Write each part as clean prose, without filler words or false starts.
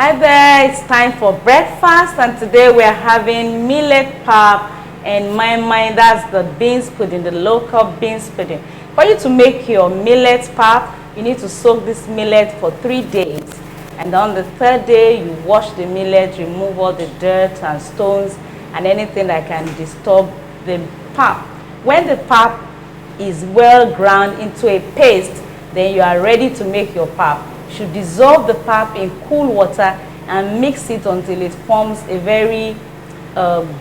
Hi there, it's time for breakfast and today we are having millet pap and that's the beans pudding, the local beans pudding. For you to make your millet pap, you need to soak this millet for 3 days. And on the third day, you wash the millet, remove all the dirt and stones and anything that can disturb the pap. When the pap is well ground into a paste, then you are ready to make your pap. You should dissolve the pap in cool water and mix it until it forms a very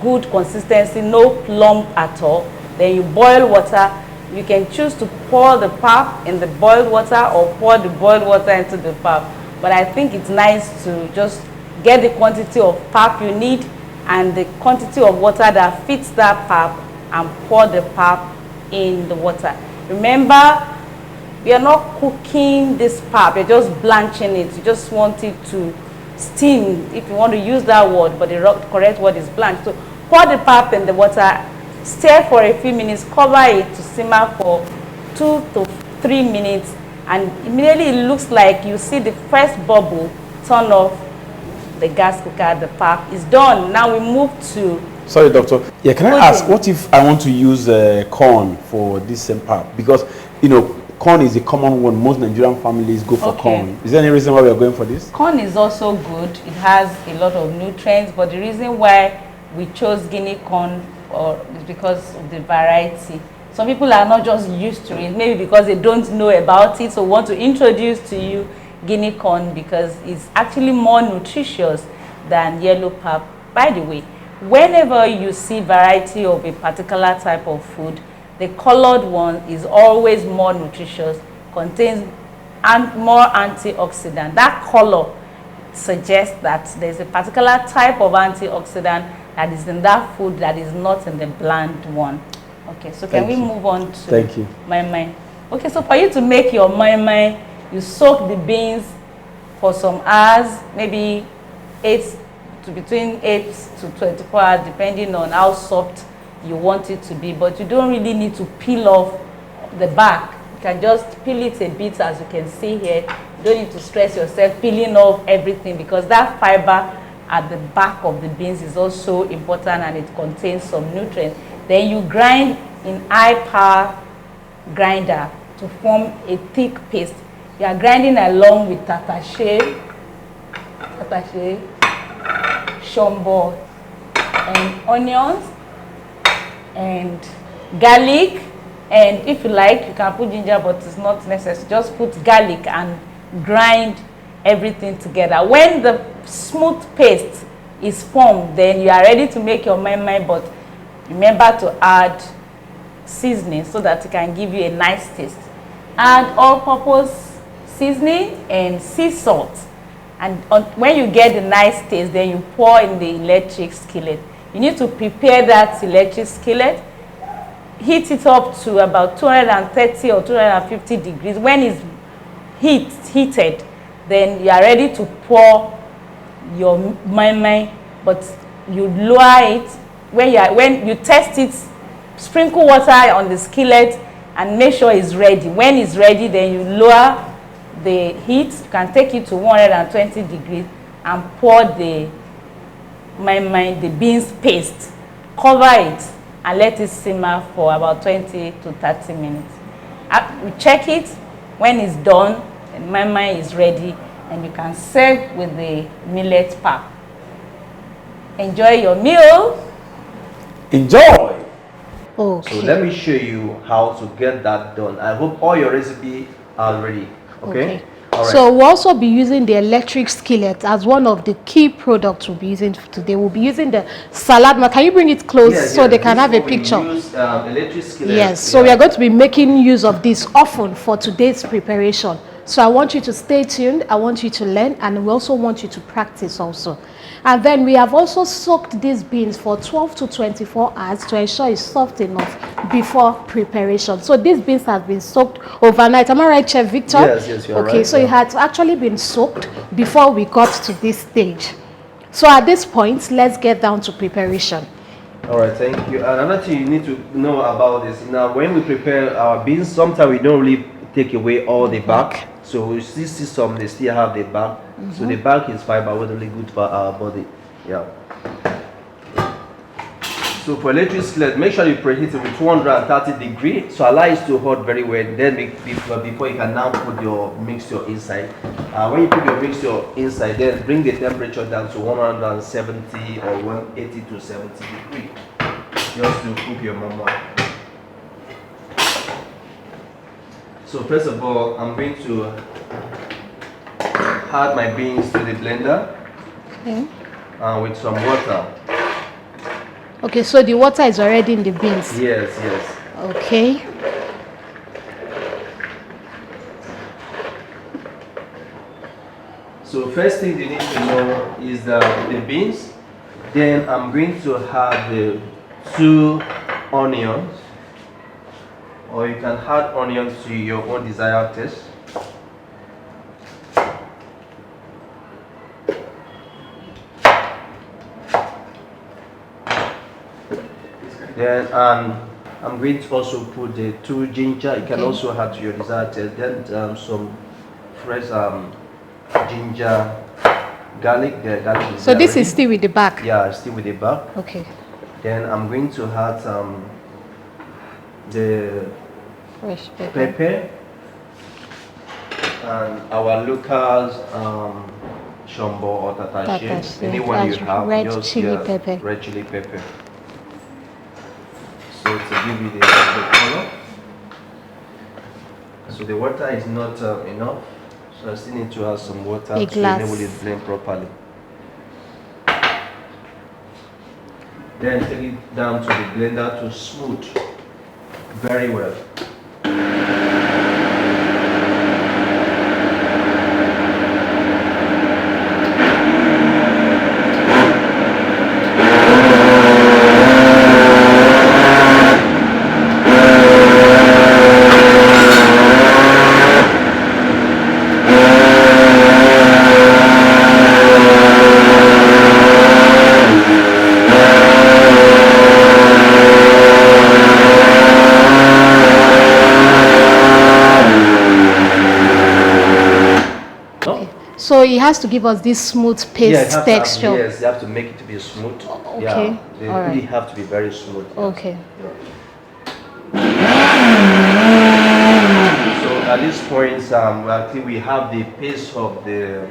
good consistency, no lump at all. Then you boil water. You can choose to pour the pap in the boiled water or pour the boiled water into the pap. But I think it's nice to just get the quantity of pap you need and the quantity of water that fits that pap and pour the pap in the water. Remember, we are not cooking this pap, you're just blanching it. You just want it to steam, if you want to use that word, but the correct word is blanch. So pour the pap in the water, stir for a few minutes, cover it to simmer for 2 to 3 minutes, and immediately it looks like you see the first bubble, turn off the gas cooker, the pap is done. Now we move to... Sorry, doctor. Yeah, can I ask, what if I want to use corn for this same pap? Because, you know, corn is a common one. Most Nigerian families go for corn. Is there any reason why we are going for this? Corn is also good. It has a lot of nutrients, but the reason why we chose Guinea corn is because of the variety. Some people are not just used to it, maybe because they don't know about it, so want to introduce to you Guinea corn because it's actually more nutritious than yellow pap. By the way, whenever you see variety of a particular type of food, the colored one is always more nutritious, contains more antioxidant. That color suggests that there's a particular type of antioxidant that is in that food that is not in the bland one. Okay, so can we move on to mai. Okay, so for you to make your mai, you soak the beans for some hours, maybe between 8 to 24 hours, depending on how soft you want it to be. But you don't really need to peel off the back. You can just peel it a bit, as you can see here. You don't need to stress yourself peeling off everything because that fiber at the back of the beans is also important and it contains some nutrients. Then you grind in high power grinder to form a thick paste. You are grinding along with tatashe, shombo, and onions and garlic, and if you like you can put ginger, but it's not necessary. Just put garlic and grind everything together. When the smooth paste is formed, then you are ready to make your mai, but remember to add seasoning so that it can give you a nice taste. Add all-purpose seasoning and sea salt, and when you get the nice taste, then you pour in the electric skillet. You need to prepare that electric skillet, heat it up to about 230 or 250 degrees. When it's heated, then you are ready to pour your mai, but you lower it. When you test it, sprinkle water on the skillet and make sure it's ready. When it's ready, then you lower the heat. You can take it to 120 degrees and pour the mai, the beans paste, cover it and let it simmer for about 20 to 30 minutes. We check it. When it's done, the mai is ready and you can serve with the millet pap. Enjoy your meal. Enjoy. Okay. So let me show you how to get that done. I hope all your recipes are ready. Okay. All right. So we'll also be using the electric skillet as one of the key products we'll be using today. We'll be using the salad. Now, can you bring it close so they can have a picture? We use electric skillet. Yes. So we are going to be making use of this often for today's preparation. So I want you to stay tuned. I want you to learn, and we also want you to practice also. And then we have also soaked these beans for 12 to 24 hours to ensure it's soft enough before preparation. So these beans have been soaked overnight. Am I right, Chef Victor? Yes, you're right. Okay, so it had actually been soaked before we got to this stage. So at this point, let's get down to preparation. All right, thank you. Another thing you need to know about this, now when we prepare our beans, sometimes we don't really take away all the back. So you still see some, they still have the bark. So the bark is fiber, was really good for our body. Yeah. So for electric skillet, make sure you preheat it with 230 degrees. So allow it to hot very well. Then before you can now put your mixture inside. When you put your mixture inside, then bring the temperature down to 170 or 180 to 70 degrees. Just to cook your mama. So first of all, I'm going to add my beans to the blender with some water. Okay, so the water is already in the beans. Yes, yes. Okay. So first thing you need to know is the beans. Then I'm going to have the 2 onions, or you can add onions to your own desired taste. Then I'm going to also put the 2 ginger. You can also add to your desired taste. Then some fresh ginger, garlic. The garlic is So this already. is still with the back? Yeah, still with the back. Okay. Then I'm going to add the Fresh pepper. pepper and our local shombo or tatache. Tatache, Anyone you that's have, red just chili pepper. red chili pepper. So to give you the color. So the water is not enough. So I still need to add some water to enable it blend properly. Then take it down to the blender to smooth very well. So it has to give us this smooth paste texture. Yes, you have to make it to be smooth. Okay. Yeah, they All really right. have to be very smooth. Yes. Okay. So at this point, we have the paste of the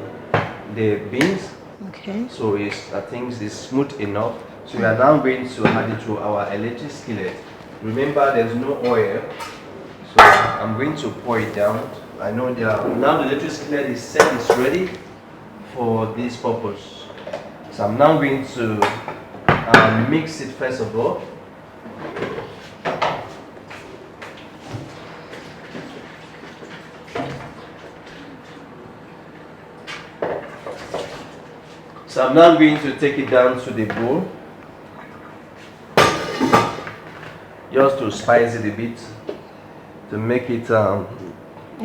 beans. Okay. So I think it's smooth enough. So we are now going to add it to our electric skillet. Remember, there's no oil. So I'm going to pour it down. I know now the electric skillet is set, it's ready for this purpose. So I'm now going to mix it first of all. So I'm now going to take it down to the bowl, just to spice it a bit, to make it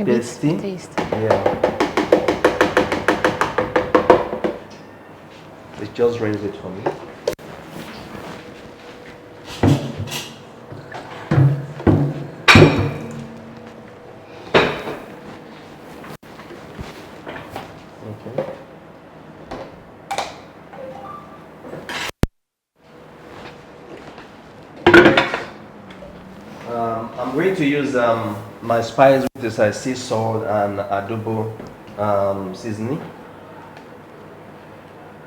tasty. Yeah. It just rinse it for me. Okay. I'm going to use my spice, which is sea salt and adobo seasoning.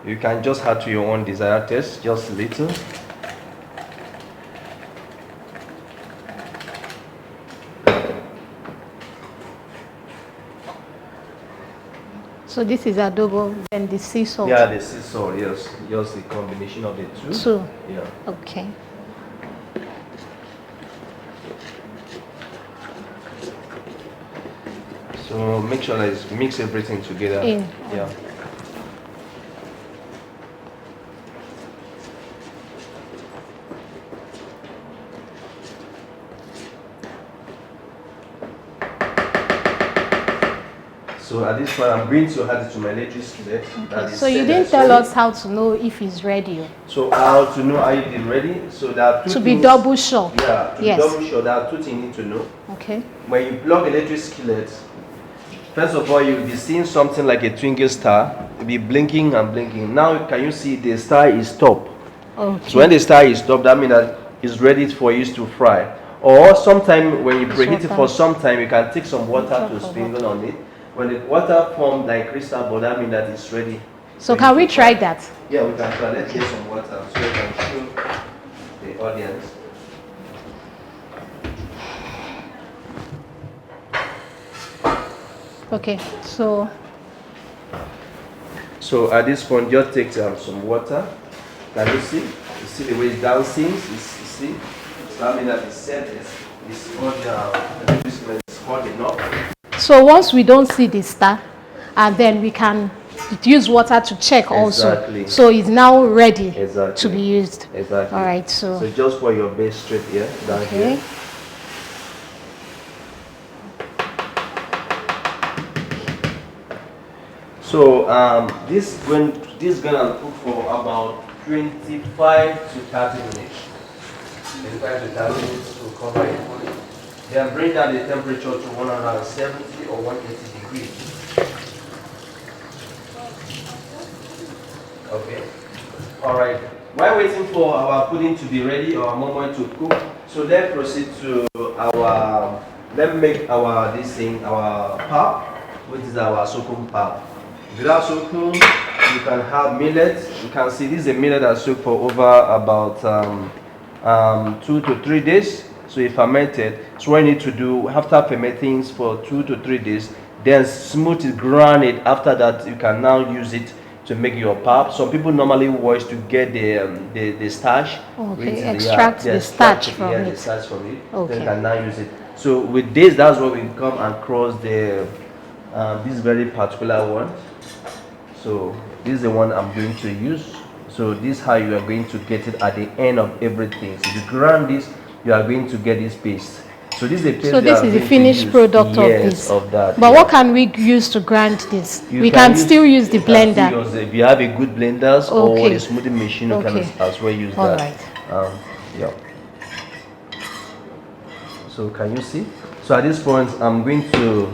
You can just add to your own desired taste, just a little. So this is adobo and the sea salt. Yeah, the sea salt, yes. Just the combination of the two. Yeah. Okay. So make sure that you mix everything together. Yeah. So at this point, I'm going to add it to my electric skillet. Okay. So you didn't tell us how to know if it's ready. So how to know are you ready? So there are two to things. be double sure. Yeah, to yes. be double sure. There are two things you need to know. Okay. When you plug electric skillet, First of all, you'll be seeing something like a twinkle star. It'll be blinking and blinking. Now, can you see the star is top? Okay. So when the star is top, that means that it's ready for you to fry. Or sometime when you preheat it for some time, you can take some water to sprinkle on it. When the water forms like crystal ball, that means that it's ready. So can we try that? Yeah, we can try. Let's get some water so we can show the audience. Okay, so at this point, just take some water. Can you see? You see the way it's dancing? You see? So that means that the set is hot enough. so once we don't see the star, and then we can use water to check also. Exactly. So it's now ready Exactly. to be used. Exactly. All right, so just pour your base straight here, down okay. here. So this gonna cook for about 25 to 30 minutes. 25 to 30 minutes to cover it fully. Then bring down the temperature to 170 or 180 degrees. Okay. All right. While waiting for our pudding to be ready or our moment to cook, so let's proceed to our. Let's make our pap, which is our sorghum pap. Without sorghum, you can have millet. You can see this is a millet that soaked for over about 2 to 3 days. So it fermented. So what you need to do after fermenting for 2 to 3 days, then smooth it, grind it. After that, you can now use it to make your pap. Some people normally wash to get the starch. Okay, extract the starch from it. The starch from it. Okay. Then you can now use it. So with this, that's what we come across this very particular one. So this is the one I'm going to use. So this is how you are going to get it at the end of everything. So if you grind this, you are going to get this paste. So this is the paste. So this is the finished product of this. Of that. But what can we use to grind this? We can still use the blender. If you have a good blenders or Okay. a smoothie machine, you can as well use All that. right. Yeah. So can you see? So at this point, I'm going to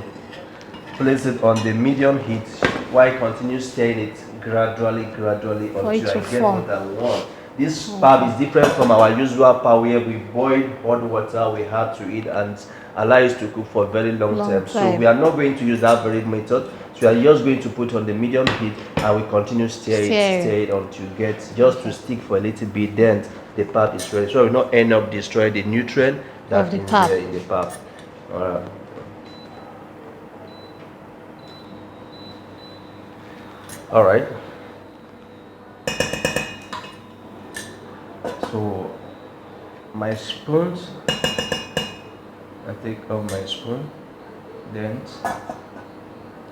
place it on the medium heat while I continue stirring it gradually until I get what I want. This pap is different from our usual pap where we boil hot water, we have to eat and allow it to cook for a very long time. So we are not going to use that very method. So we are just going to put on the medium heat and we continue stir it until you get just to stick for a little bit. Then the pap is ready. So we will not end up destroying the nutrient that is there in the pap. Alright. All right. So my spoons, I take off my spoon, then.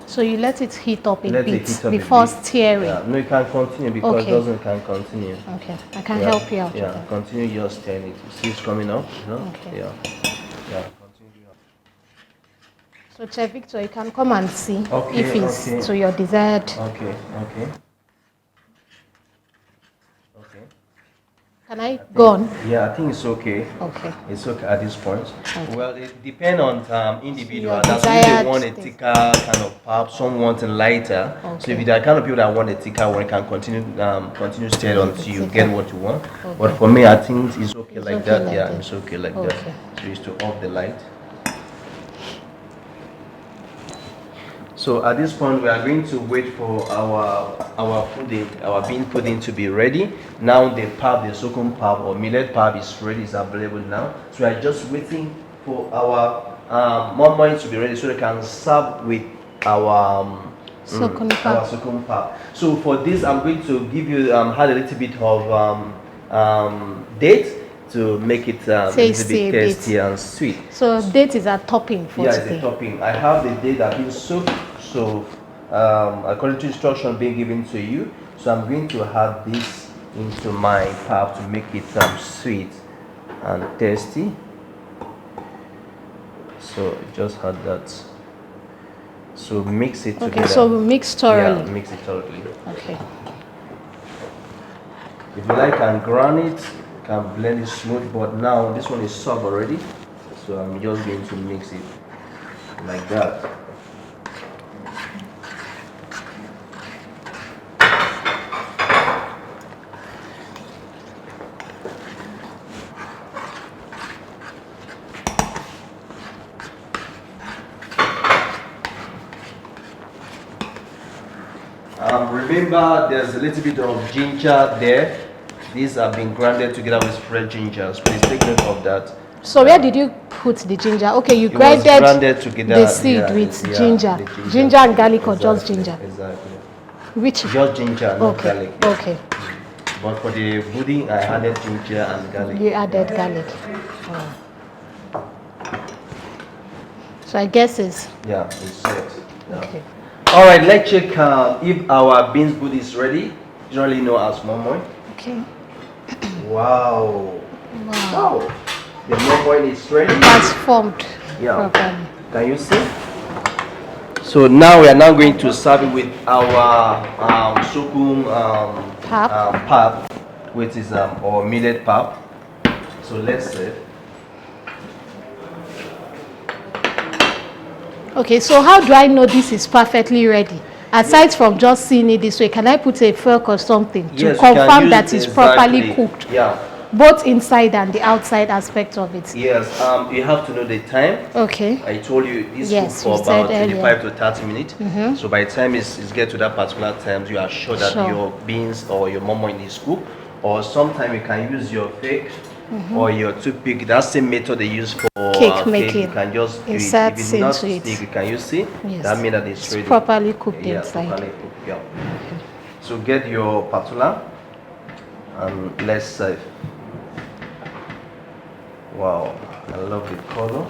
So you let it heat up a bit before stirring. Yeah. No, you can continue because it can continue. Okay, I can help you out. Yeah, continue just stirring it. You see it's coming up, you know? Okay. Yeah. Yeah. So Chef Victor, you can come and see if it's to your desired. Okay. Can I go on? Yeah, I think it's okay. Okay. It's okay at this point. Okay. Well, it depends on individual. Your That's desired they want a thicker kind of pap. Some want a lighter. So if you're the kind of people that want a thicker one, you can continue stir until you get what you want. Okay. But for me, I think it's okay like okay that. like Yeah, that. it's okay like that. So it's to off the light. So at this point, we are going to wait for our pudding, our bean pudding to be ready. Now the pap, the sorghum pap or millet pap is ready, is available now. So we are just waiting for our mom to be ready so they can serve with our sorghum pap. So for this, I'm going to give you add a little bit of date to make it a little bit tasty and sweet. So date is a topping for today. Yeah, it's a topping. I have the date that been soaked. So according to instruction being given to you, so I'm going to add this into my pap to make it sweet and tasty. So just add that. So mix it together. Okay, so we mix thoroughly. Yeah, mix it thoroughly. Okay. If you like, can grind it, can blend it smooth. But now this one is soft already, so I'm just going to mix it like that. Remember, there's a little bit of ginger there. These have been grounded together with fresh ginger. So please take note of that. So where did you put the ginger? Okay, you It was grinded grounded together, the seed yeah, with yeah, ginger. the Ginger and garlic, or just ginger? Exactly. Which? Just ginger, not Okay. garlic. Okay. But for the pudding, I added ginger and garlic. You added garlic. Oh. So I guess it's Yeah, it's set. Yeah. okay. All right, let's check if our beans pudding is ready. Generally known as momoy. Okay. Wow. Wow. Wow. The momoy is ready. That's formed Yeah. properly. Can you see? So now we are now going to serve it with our sorghum pap, which is our millet pap. So let's serve. Okay, so how do I know this is perfectly ready? Aside from just seeing it this way, can I put a fork or something to Yes, confirm that it's exactly. properly cooked? Yeah. Both inside and the outside aspect of it. Yes. You have to know the time. Okay. I told you this Yes, cook you for about said 25 to 30 minutes. So by the time it's get to that particular time, you are sure that Sure. your beans or your momo is cooked. Or sometimes you can use your fake or your toothpick. That's the method they use for Cake cake. making. You can just do it. Insert If it's not into it. stick, can you see? Yes. That means that it's ready. Properly cooked Yeah, inside. properly cooked. Yeah. So get your patula and let's serve. Wow, I love the color.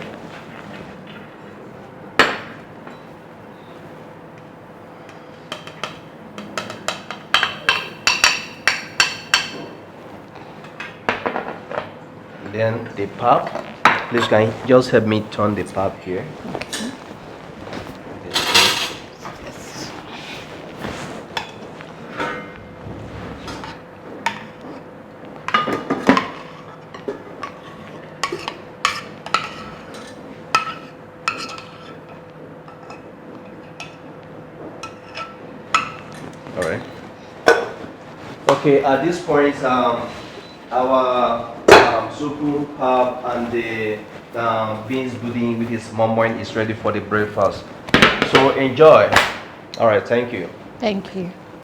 Then the pap. Please can you just help me turn the pap here? Okay. All right. Okay, at this point, our sorghum pap and the beans pudding with its momoin is ready for the breakfast. So enjoy. All right, thank you. Thank you.